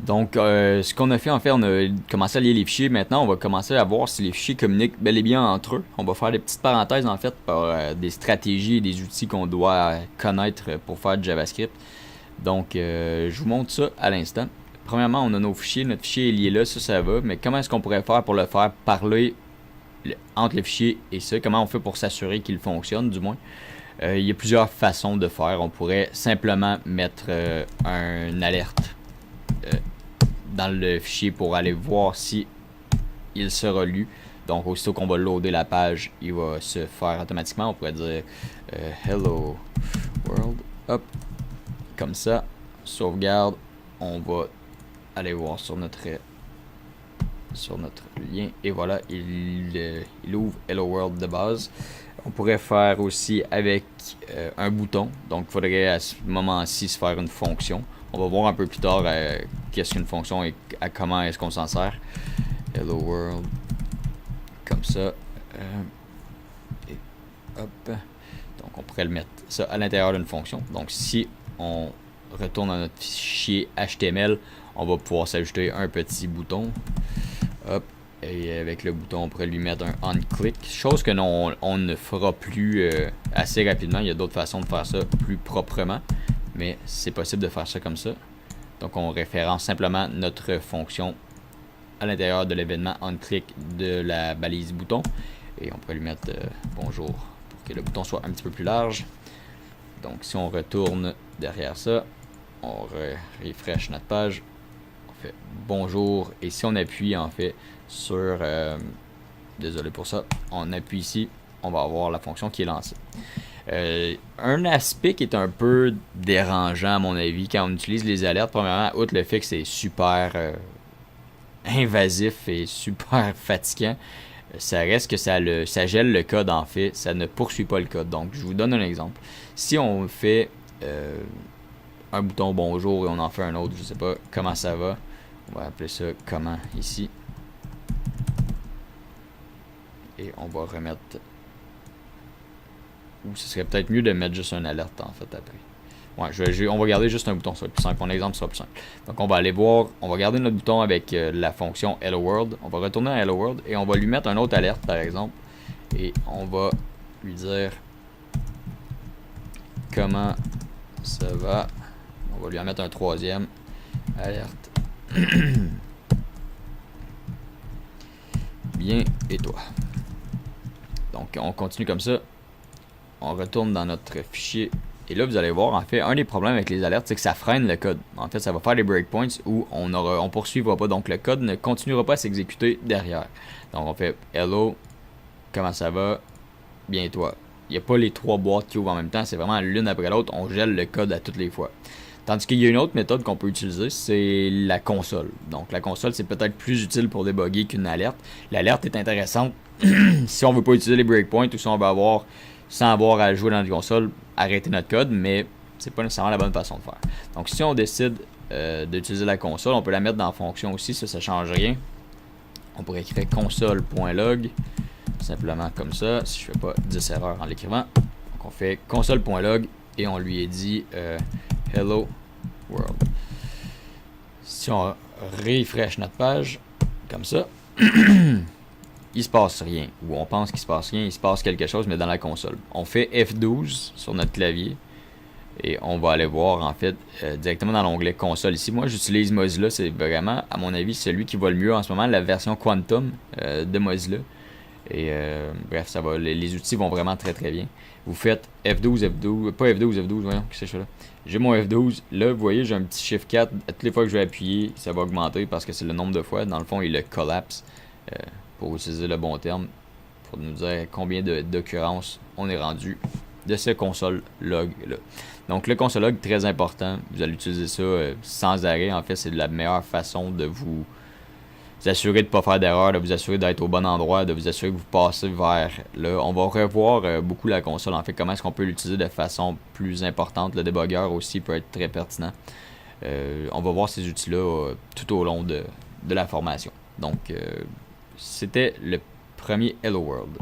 Donc, ce qu'on a fait, en fait, on a commencé à lier les fichiers. Maintenant, on va commencer à voir si les fichiers communiquent bel et bien entre eux. On va faire des petites parenthèses, en fait, par des stratégies et des outils qu'on doit connaître pour faire du JavaScript. Donc, je vous montre ça à l'instant. Premièrement, on a nos fichiers. Notre fichier est lié là, ça va. Mais comment est-ce qu'on pourrait faire pour le faire parler entre le fichier et ça? Comment on fait pour s'assurer qu'il fonctionne, du moins? Il y a plusieurs façons de faire. On pourrait simplement mettre une alerte dans le fichier pour aller voir si il sera lu. Donc aussitôt qu'on va loader la page, il va se faire automatiquement. On pourrait dire hello world, hop, comme ça, sauvegarde. On va aller voir sur notre lien et voilà, il ouvre hello world de base. On pourrait faire aussi avec un bouton. Donc il faudrait à ce moment-ci se faire une fonction. On va voir un peu plus tard qu'est-ce qu'une fonction et à comment est-ce qu'on s'en sert. Hello world. Comme ça. Et hop. Donc on pourrait le mettre ça à l'intérieur d'une fonction. Donc si on retourne dans notre fichier HTML, on va pouvoir s'ajouter un petit bouton. Hop. Et avec le bouton, on pourrait lui mettre un on-click. Chose que on ne fera plus assez rapidement. Il y a d'autres façons de faire ça plus proprement. Mais c'est possible de faire ça comme ça. Donc on référence simplement notre fonction à l'intérieur de l'événement onClick de la balise bouton. Et on pourrait lui mettre bonjour pour que le bouton soit un petit peu plus large. Donc si on retourne derrière ça, on refresh notre page. On fait bonjour. Et si on appuie en fait sur... désolé pour ça. On appuie ici. On va avoir la fonction qui est lancée. Un aspect qui est un peu dérangeant à mon avis quand on utilise les alertes, premièrement, outre le fait que c'est super invasif et super fatigant, ça reste que ça gèle le code en fait, ça ne poursuit pas le code. Donc je vous donne un exemple. Si on fait un bouton bonjour et on en fait un autre, je sais pas comment ça va, on va appeler ça comment ici, et on va remettre... Ou ce serait peut-être mieux de mettre juste une alerte en fait après. Ouais, on va garder juste un bouton, ça sera plus simple. Mon exemple sera plus simple. Donc on va aller voir, on va garder notre bouton avec la fonction Hello World. On va retourner à Hello World et on va lui mettre un autre alerte par exemple. Et on va lui dire comment ça va. On va lui en mettre un troisième alerte. Bien, et toi? Donc on continue comme ça. On retourne dans notre fichier. Et là, vous allez voir, en fait, un des problèmes avec les alertes, c'est que ça freine le code. En fait, ça va faire des breakpoints où on poursuivra pas. Donc, le code ne continuera pas à s'exécuter derrière. Donc, on fait hello, comment ça va? Bien toi. Il n'y a pas les trois boîtes qui ouvrent en même temps. C'est vraiment l'une après l'autre. On gèle le code à toutes les fois. Tandis qu'il y a une autre méthode qu'on peut utiliser, c'est la console. Donc, la console, c'est peut-être plus utile pour débugger qu'une alerte. L'alerte est intéressante si on veut pas utiliser les breakpoints ou si on veut avoir... sans avoir à jouer dans la console, arrêter notre code, mais c'est pas nécessairement la bonne façon de faire. Donc si on décide d'utiliser la console, on peut la mettre dans la fonction aussi, ça change rien. On pourrait écrire console.log, simplement comme ça, si je fais pas 10 erreurs en l'écrivant. Donc on fait console.log et on lui a dit hello world. Si on refresh notre page, comme ça, il se passe rien, ou on pense qu'il se passe rien, il se passe quelque chose, mais dans la console. On fait F12 sur notre clavier, et on va aller voir, en fait, directement dans l'onglet console ici. Moi, j'utilise Mozilla, c'est vraiment, à mon avis, celui qui va le mieux en ce moment, la version Quantum de Mozilla. Et bref, ça va, les outils vont vraiment très très bien. Vous faites F12, F12, pas F12, F12, voyons, qu'est-ce que je fais là? J'ai mon F12, là, vous voyez, j'ai un petit Shift 4, toutes les fois que je vais appuyer, ça va augmenter parce que c'est le nombre de fois. Dans le fond, il le collapse. Pour utiliser le bon terme, pour nous dire combien d'occurrences on est rendu de ce console log là. Donc le console log, très important, vous allez utiliser ça sans arrêt. En fait, c'est la meilleure façon de vous assurer de ne pas faire d'erreur, de vous assurer d'être au bon endroit, de vous assurer que vous passez vers là. On va revoir beaucoup la console, en fait, comment est-ce qu'on peut l'utiliser de façon plus importante. Le débugger aussi peut être très pertinent. On va voir ces outils-là tout au long de la formation. Donc c'était le premier Hello World.